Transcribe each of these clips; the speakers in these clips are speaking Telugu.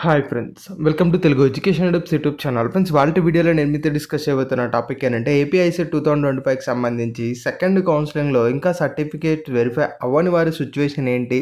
Hi friends, welcome to Telugu education dubs YouTube channel. Friends, వాళ్ళ వీడియోలో నేను మీతో డిస్కస్ చేయబోతున్న టాపిక్ ఏంటంటే ఏపీఐసెట్ 2025కి సంబంధించి సెకండ్ కౌన్సిలింగ్లో ఇంకా సర్టిఫికేట్ వెరిఫై అవ్వని వారి సిచ్యువేషన్ ఏంటి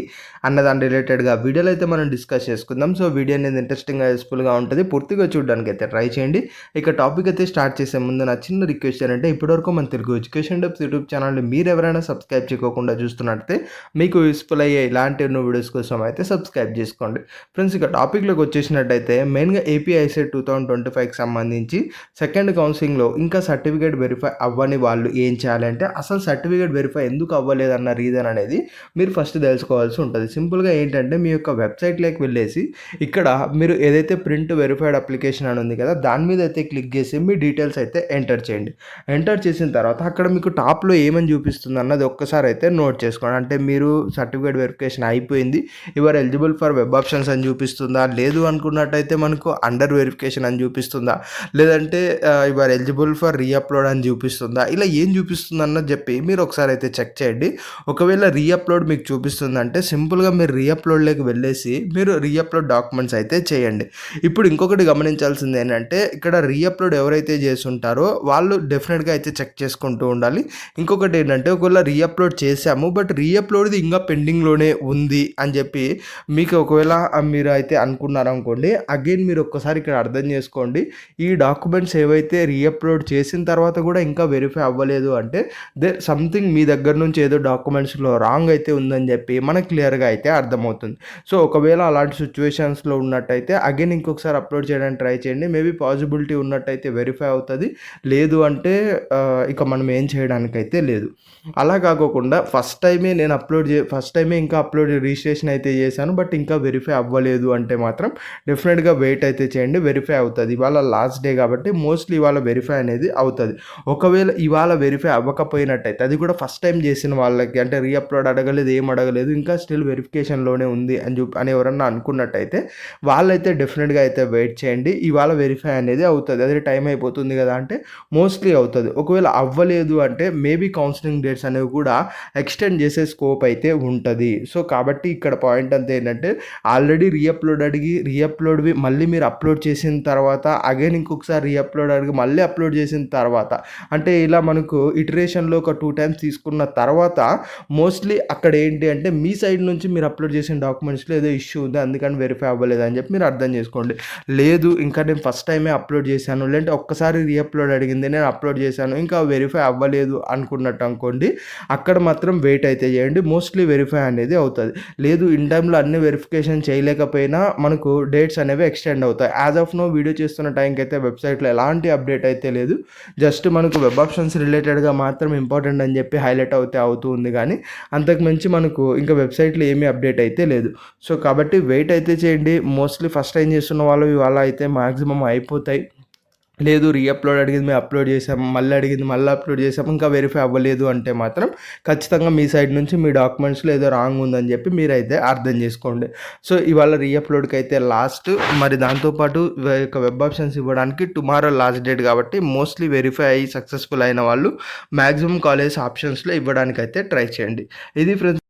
అన్న దాని రిలేటెడ్గా వీడియోలో అయితే మనం డిస్కస్ చేసుకుందాం. సో వీడియో అనేది ఇంట్రెస్టింగ్గా యూస్ఫుల్గా ఉంటుంది, పూర్తిగా చూడడానికి అయితే ట్రై చేయండి. ఇక టాపిక్ అయితే స్టార్ట్ చేసే ముందు నా చిన్న రిక్వెస్ట్ ఏంటంటే ఇప్పటివరకు మన తెలుగు ఎడ్యుకేషన్ డబ్స్ యూట్యూబ్ ఛానల్ని మీరు ఎవరైనా సబ్స్క్రైబ్ చేయకుండా చూస్తున్నట్లయితే మీకు యూస్ఫుల్ అయ్యే ఇలాంటి ఎన్నో వీడియోస్ కోసం అయితే సబ్స్క్రైబ్ చేసుకోండి. ఫ్రెండ్స్, ఇక టాపిక్లోకి వచ్చేసినట్టయితే మెయిన్గా ఏపీఐసెట్ 2025కి సంబంధించి సెకండ్ కౌన్సిలింగ్లో ఇంకా సర్టిఫికేట్ వెరిఫై అవ్వని వాళ్ళు ఏం చేయాలంటే అసలు సర్టిఫికేట్ వెరిఫై ఎందుకు అవ్వలేదన్న రీజన్ అనేది మీరు ఫస్ట్ తెలుసుకోవాల్సి ఉంటుంది. సింపుల్గా ఏంటంటే మీ యొక్క వెబ్సైట్లోకి వెళ్ళేసి ఇక్కడ మీరు ఏదైతే ప్రింట్ వెరిఫైడ్ అప్లికేషన్ అని ఉంది కదా, దాని మీద అయితే క్లిక్ చేసి మీ డీటెయిల్స్ అయితే ఎంటర్ చేయండి. ఎంటర్ చేసిన తర్వాత అక్కడ మీకు టాప్లో ఏమని చూపిస్తుంది అన్నది ఒక్కసారి అయితే నోట్ చేసుకోండి. అంటే మీరు సర్టిఫికేట్ వెరిఫికేషన్ అయిపోయింది, your eligible for web options అని చూపిస్తుందా, లేదు అనుకున్నట్టయితే మనకు అండర్ వెరిఫికేషన్ అని చూపిస్తుందా, లేదంటే యువర్ ఎలిజిబుల్ ఫర్ రీఅప్లోడ్ అని చూపిస్తుందా, ఇలా ఏం చూపిస్తుంది అన్నది చెప్పి మీరు ఒకసారి అయితే చెక్ చేయండి. ఒకవేళ రీఅప్లోడ్ మీకు చూపిస్తుందంటే సింపుల్గా మీరు రీఅప్లోడ్లోకి వెళ్ళేసి మీరు రీఅప్లోడ్ డాక్యుమెంట్స్ అయితే చేయండి. ఇప్పుడు ఇంకొకటి గమనించాల్సింది ఏంటంటే ఇక్కడ రీఅప్లోడ్ ఎవరైతే చేస్తుంటారో వాళ్ళు డెఫినెట్గా అయితే చెక్ చేసుకుంటూ ఉండాలి. ఇంకొకటి ఏంటంటే ఒకవేళ రీఅప్లోడ్ చేసాము బట్ రీఅప్లోడ్ది ఇంకా పెండింగ్లోనే ఉంది అని చెప్పి మీకు ఒకవేళ మీరు అయితే అనుకోండి, అగైన్ మీరు ఒక్కసారి ఇక్కడ అర్థం చేసుకోండి. ఈ డాక్యుమెంట్స్ ఏవైతే రీఅప్లోడ్ చేసిన తర్వాత కూడా ఇంకా వెరిఫై అవ్వలేదు అంటే సంథింగ్ మీ దగ్గర నుంచి ఏదో డాక్యుమెంట్స్లో రాంగ్ అయితే ఉందని చెప్పి మనకు క్లియర్గా అయితే అర్థమవుతుంది. సో ఒకవేళ అలాంటి సిచ్యువేషన్స్లో ఉన్నట్టయితే అగైన్ ఇంకొకసారి అప్లోడ్ చేయడానికి ట్రై చేయండి. మేబీ పాసిబిలిటీ ఉన్నట్టయితే వెరిఫై అవుతుంది, లేదు అంటే ఇక మనం ఏం చేయడానికైతే లేదు. అలా కాకోకుండా ఫస్ట్ టైమే ఇంకా అప్లోడ్ రిజిస్ట్రేషన్ అయితే చేశాను బట్ ఇంకా వెరిఫై అవ్వలేదు అంటే మాత్రం డెఫినెట్గా వెయిట్ అయితే చేయండి, వెరిఫై అవుతుంది. ఇవాళ లాస్ట్ డే కాబట్టి మోస్ట్లీ ఇవాళ వెరిఫై అనేది అవుతుంది. ఒకవేళ ఇవాళ వెరిఫై అవ్వకపోయినట్టయితే అది కూడా ఫస్ట్ టైం చేసిన వాళ్ళకి, అంటే రీఅప్లోడ్ అడగలేదు, ఏం అడగలేదు, ఇంకా స్టిల్ వెరిఫికేషన్లోనే ఉంది అని ఎవరన్నా అనుకున్నట్టయితే వాళ్ళైతే డెఫినెట్గా అయితే వెయిట్ చేయండి. ఇవాళ వెరిఫై అనేది అవుతుంది, అదే టైం అయిపోతుంది కదా అంటే మోస్ట్లీ అవుతుంది. ఒకవేళ అవ్వలేదు అంటే మేబీ కౌన్సిలింగ్ డేట్స్ అనేవి కూడా ఎక్స్టెండ్ చేసే స్కోప్ అయితే ఉంటుంది. సో కాబట్టి ఇక్కడ పాయింట్ అంతా ఏంటంటే ఆల్రెడీ రీఅప్లోడ్వి మళ్ళీ మీరు అప్లోడ్ చేసిన తర్వాత అగైన్ ఇంకొకసారి రీఅప్లోడ్ అడిగి మళ్ళీ అప్లోడ్ చేసిన తర్వాత, అంటే ఇలా మనకు ఇటరేషన్లో ఒక 2 times తీసుకున్న తర్వాత మోస్ట్లీ అక్కడ ఏంటి అంటే మీ సైడ్ నుంచి మీరు అప్లోడ్ చేసిన డాక్యుమెంట్స్లో ఏదో ఇష్యూ ఉంది అందుకని వెరిఫై అవ్వలేదు అని చెప్పి మీరు అర్థం చేసుకోండి. లేదు ఇంకా నేను ఫస్ట్ టైమే అప్లోడ్ చేశాను, లేదంటే ఒక్కసారి రీఅప్లోడ్ అడిగింది నేను అప్లోడ్ చేశాను ఇంకా వెరిఫై అవ్వలేదు అనుకున్నట్టు అనుకోండి, అక్కడ మాత్రం వెయిట్ అయితే చేయండి, మోస్ట్లీ వెరిఫై అనేది అవుతుంది. లేదు ఇన్ టైంలో అన్ని వెరిఫికేషన్ చేయలేకపోయినా మనకు డేట్స్ అనేవి ఎక్స్టెండ్ అవుతాయి. యాజ్ ఆఫ్ నో వీడియో చేస్తున్న టైంకి అయితే వెబ్సైట్లో ఎలాంటి అప్డేట్ అయితే లేదు, జస్ట్ మనకు వెబ్ ఆప్షన్స్ రిలేటెడ్గా మాత్రం ఇంపార్టెంట్ అని చెప్పి హైలైట్ అవుతూ ఉంది, కానీ అంతకుమించి మనకు ఇంకా వెబ్సైట్లో ఏమీ అప్డేట్ అయితే లేదు. సో కాబట్టి వెయిట్ అయితే చేయండి. మోస్ట్లీ ఫస్ట్ టైం చేస్తున్న వాళ్ళు ఇవాళ అయితే మ్యాక్సిమం అయిపోతాయి. లేదు రీఅప్లోడ్ అడిగింది మేము అప్లోడ్ చేసాము, మళ్ళీ అడిగింది మళ్ళీ అప్లోడ్ చేసాము, ఇంకా వెరిఫై అవ్వలేదు అంటే మాత్రం ఖచ్చితంగా మీ సైడ్ నుంచి మీ డాక్యుమెంట్స్లో ఏదో రాంగ్ ఉందని చెప్పి మీరైతే అర్థం చేసుకోండి. సో ఇవాళ రీఅప్లోడ్కి అయితే లాస్ట్, మరి దాంతోపాటు వెబ్ ఆప్షన్స్ ఇవ్వడానికి టుమారో లాస్ట్ డేట్ కాబట్టి మోస్ట్లీ వెరిఫై అయ్యి సక్సెస్ఫుల్ అయిన వాళ్ళు మ్యాక్సిమం కాలేజ్ ఆప్షన్స్లో ఇవ్వడానికైతే ట్రై చేయండి. ఇది ఫ్రెండ్స్